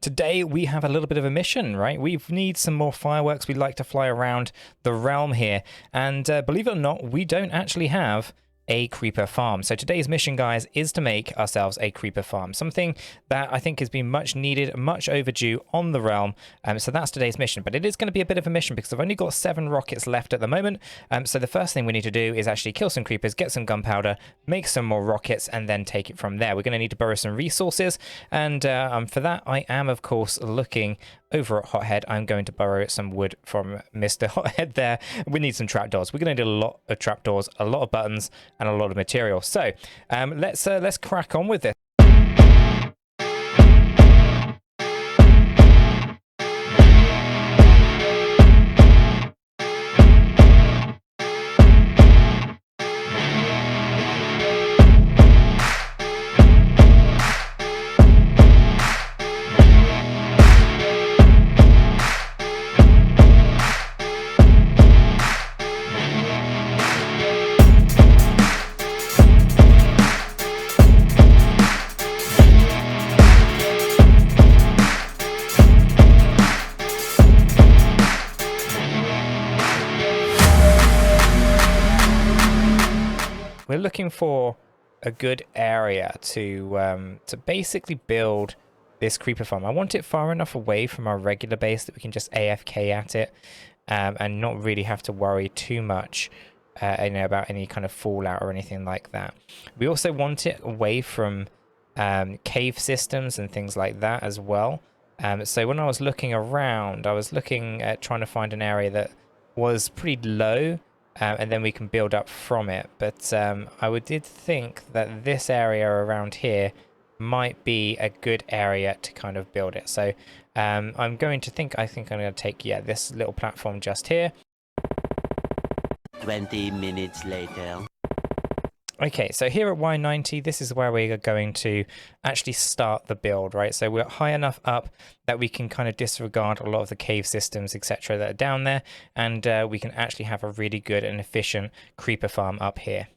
today we have a little bit of a mission, right? We need some more fireworks. We'd like to fly around the realm here. And believe it or not, we don't actually have a creeper farm. So today's mission, guys, is to make ourselves a creeper farm, something that I think has been much needed, much overdue on the realm. So that's today's mission, but it is going to be a bit of a mission because I've only got 7 rockets left at the moment. So the first thing we need to do is actually kill some creepers, get some gunpowder, make some more rockets, and then take it from there. We're going to need to borrow some resources, and for that I am of course looking over at Hothead. I'm going to borrow some wood from Mr. Hothead there. We need some trapdoors. We're going to need a lot of trapdoors, a lot of buttons, and a lot of material. So let's crack on with this. We're looking for a good area to basically build this creeper farm. I want it far enough away from our regular base that we can just AFK at it and not really have to worry too much about any kind of fallout or anything like that. We also want it away from cave systems and things like that as well. So when I was looking around, I was looking at trying to find an area that was pretty low, and then we can build up from it. But I did think that this area around here might be a good area to kind of build it. So I think I'm going to take, this little platform just here. 20 minutes later. Okay, so here at Y90, this is where we are going to actually start the build, right? So we're high enough up that we can kind of disregard a lot of the cave systems, etc. that are down there, and we can actually have a really good and efficient creeper farm up here.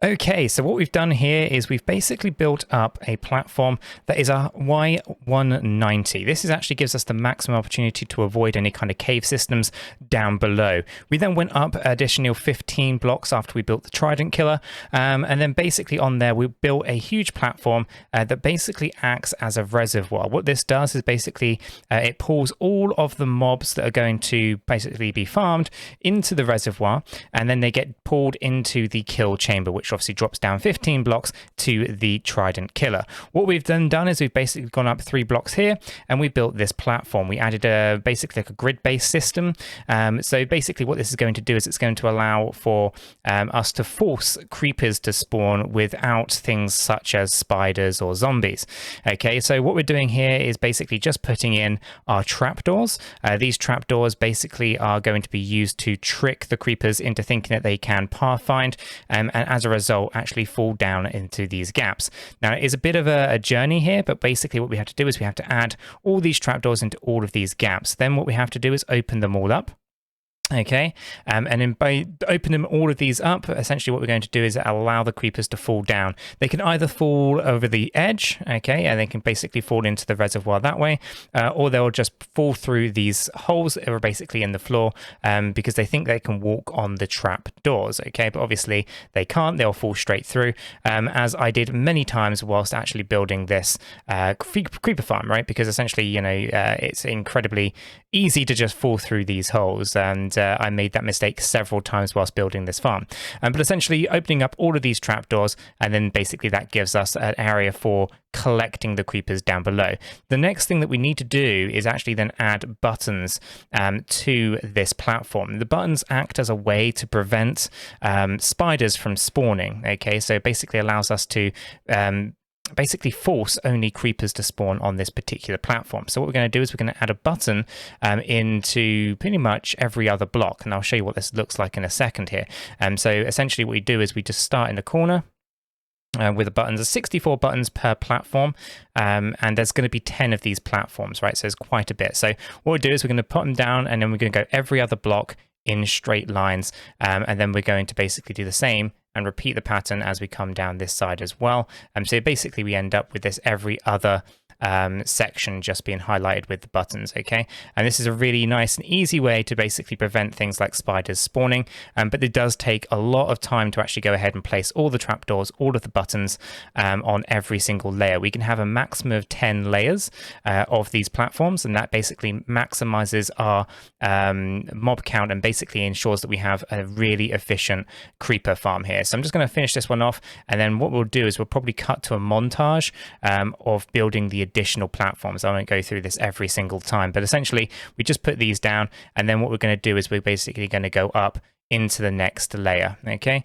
Okay, so what we've done here is we've basically built up a platform that is a Y190. This actually gives us the maximum opportunity to avoid any kind of cave systems down below. We then went up additional 15 blocks after we built the Trident Killer, and then basically on there we built a huge platform that basically acts as a reservoir. What this does is basically it pulls all of the mobs that are going to basically be farmed into the reservoir, and then they get pulled into the kill chamber, which obviously drops down 15 blocks to the Trident Killer. What we've then done is we've basically gone up 3 blocks here and we built this platform. We added basically like a grid-based system. So basically what this is going to do is it's going to allow for us to force creepers to spawn without things such as spiders or zombies. Okay, so what we're doing here is basically just putting in our trapdoors. These trapdoors basically are going to be used to trick the creepers into thinking that they can pathfind, and as a result actually fall down into these gaps. Now it is a bit of a journey here, but basically what we have to do is we have to add all these trapdoors into all of these gaps. Then what we have to do is open them all up. Okay, and then by opening all of these up, essentially what we're going to do is allow the creepers to fall down. They can either fall over the edge, okay, and they can basically fall into the reservoir that way, or they'll just fall through these holes that are basically in the floor because they think they can walk on the trap doors, okay, but obviously they can't. They'll fall straight through, as I did many times whilst actually building this creeper farm, right? Because essentially, you know, it's incredibly easy to just fall through these holes, and I made that mistake several times whilst building this farm. But essentially opening up all of these trapdoors, and then basically that gives us an area for collecting the creepers down below. The next thing that we need to do is actually then add buttons to this platform. The buttons act as a way to prevent spiders from spawning. Okay, so it basically allows us to basically force only creepers to spawn on this particular platform. So what we're going to do is we're going to add a button into pretty much every other block, and I'll show you what this looks like in a second here. So essentially what we do is we just start in the corner with the buttons. There's 64 buttons per platform, and there's going to be 10 of these platforms, right? So it's quite a bit. So what we do is we're going to put them down, and then we're going to go every other block in straight lines, and then we're going to basically do the same and repeat the pattern as we come down this side as well. So basically we end up with this every other section just being highlighted with the buttons, okay? And this is a really nice and easy way to basically prevent things like spiders spawning, but it does take a lot of time to actually go ahead and place all the trapdoors, all of the buttons on every single layer. We can have a maximum of 10 layers of these platforms, and that basically maximizes our mob count and basically ensures that we have a really efficient creeper farm here. So I'm just going to finish this one off, and then what we'll do is we'll probably cut to a montage of building the additional platforms. I won't go through this every single time, but essentially we just put these down, and then what we're going to do is we're basically going to go up into the next layer, okay?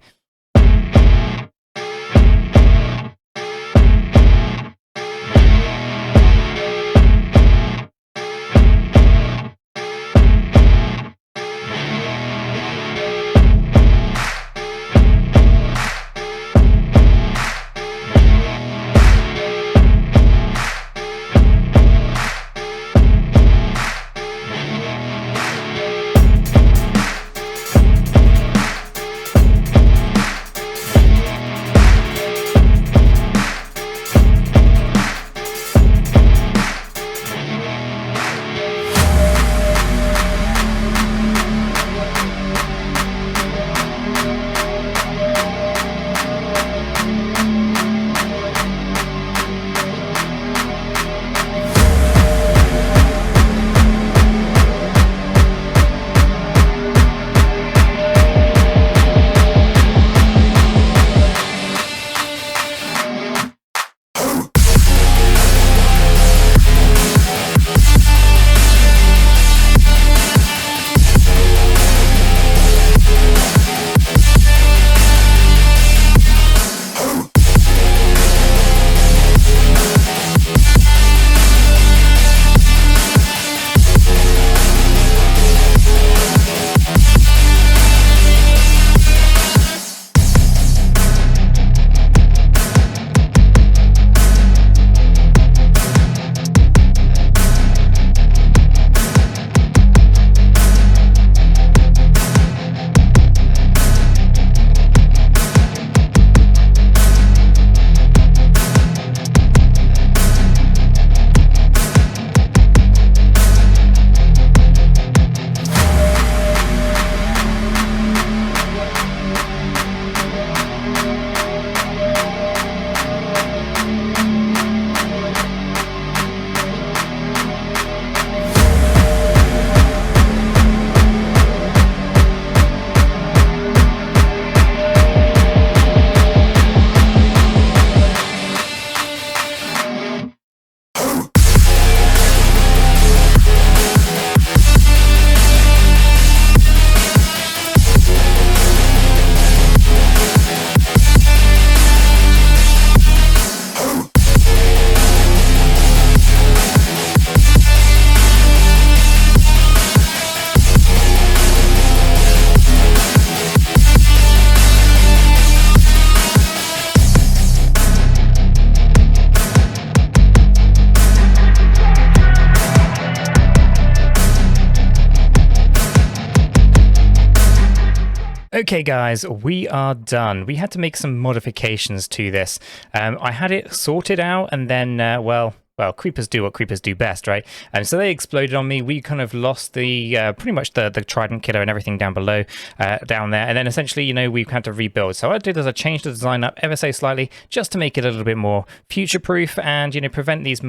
Okay guys, we are done. We had to make some modifications to this. I had it sorted out and then, well, creepers do what creepers do best, right? And so they exploded on me. We kind of lost the pretty much the trident killer and everything down below, down there. And then essentially, you know, we've had to rebuild. So what I did is I changed the design up ever so slightly just to make it a little bit more future-proof and, you know, prevent these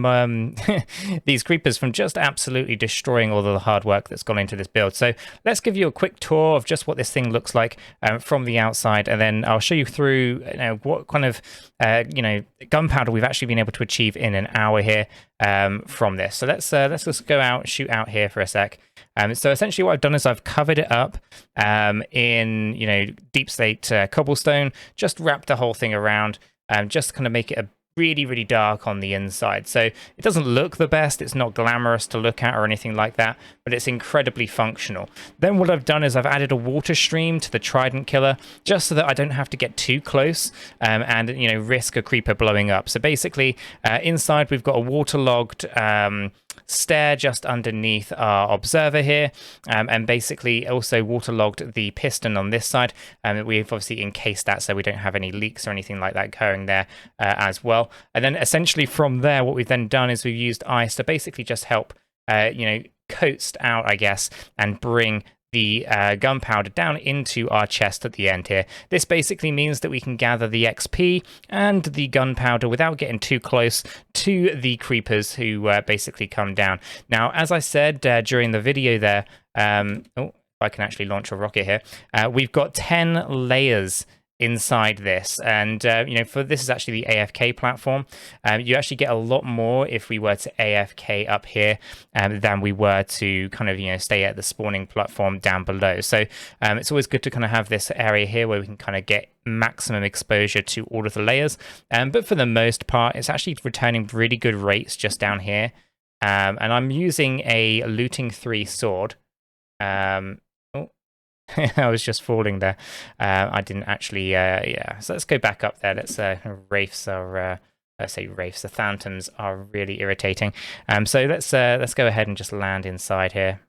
these creepers from just absolutely destroying all of the hard work that's gone into this build. So let's give you a quick tour of just what this thing looks like from the outside, and then I'll show you through, you know, what kind of you know, gunpowder we've actually been able to achieve in an hour here from this. So let's just go out, shoot out here for a sec. So essentially what I've done is I've covered it up in, you know, deep slate cobblestone, just wrapped the whole thing around, just to kind of make it a really dark on the inside. So it doesn't look the best, it's not glamorous to look at or anything like that, but it's incredibly functional. Then what I've done is I've added a water stream to the trident killer just so that I don't have to get too close and, you know, risk a creeper blowing up. So basically inside we've got a waterlogged stair just underneath our observer here, and basically also waterlogged the piston on this side. We've obviously encased that so we don't have any leaks or anything like that going there as well. And then essentially from there what we've then done is we've used ice to basically just help you know, coast out, I guess, and bring the gunpowder down into our chest at the end here. This basically means that we can gather the XP and the gunpowder without getting too close to the creepers who basically come down. Now, as I said during the video there, if I can actually launch a rocket here, we've got 10 layers inside this, and you know, for this is actually the AFK platform. You actually get a lot more if we were to AFK up here than we were to kind of, you know, stay at the spawning platform down below. So it's always good to kind of have this area here where we can kind of get maximum exposure to all of the layers, but for the most part it's actually returning really good rates just down here. And I'm using a looting 3 sword. I was just falling there. I didn't actually, yeah. So let's go back up there. Let's, wraiths are, let's say wraiths, the phantoms are really irritating. So let's go ahead and just land inside here.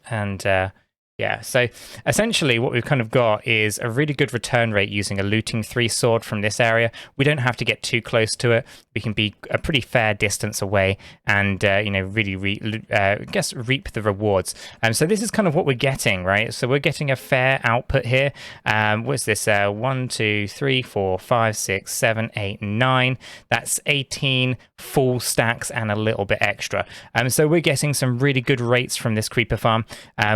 And, yeah, so essentially what we've kind of got is a really good return rate using a looting 3 sword from this area. We don't have to get too close to it. We can be a pretty fair distance away and, you know, really, I guess, reap the rewards. So this is kind of what we're getting, right? So we're getting a fair output here. What's this? 1, 2, 3, 4, 5, 6, 7, 8, 9. That's 18 full stacks and a little bit extra. So we're getting some really good rates from this creeper farm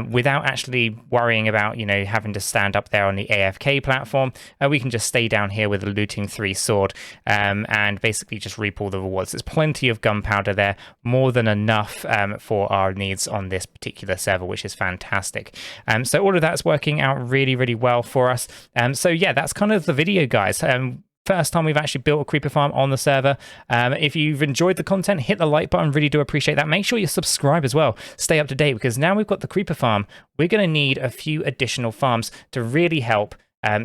without actually worrying about, you know, having to stand up there on the AFK platform. We can just stay down here with a looting 3 sword and basically just reap all the rewards. There's plenty of gunpowder there, more than enough for our needs on this particular server, which is fantastic. So all of that's working out really well for us. So yeah, that's kind of the video, guys. First time we've actually built a creeper farm on the server. If you've enjoyed the content, hit the like button. Really do appreciate that. Make sure you subscribe as well. Stay up to date, because now we've got the creeper farm, we're going to need a few additional farms to really help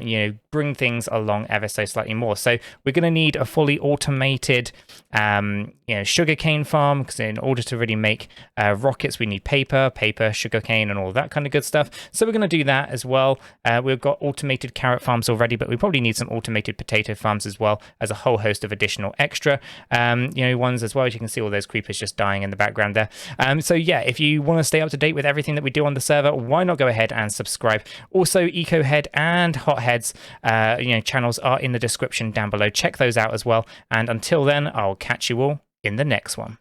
you know, bring things along ever so slightly more. So we're going to need a fully automated you know, sugarcane farm, because in order to really make rockets, we need paper, sugarcane, and all that kind of good stuff. So we're going to do that as well. We've got automated carrot farms already, but we probably need some automated potato farms as well, as a whole host of additional extra you know, ones as well. As you can see, all those creepers just dying in the background there. So yeah, if you want to stay up to date with everything that we do on the server, why not go ahead and subscribe. Also, EcoHead and Hothead's you know, channels are in the description down below. Check those out as well. And until then, I'll catch you all in the next one.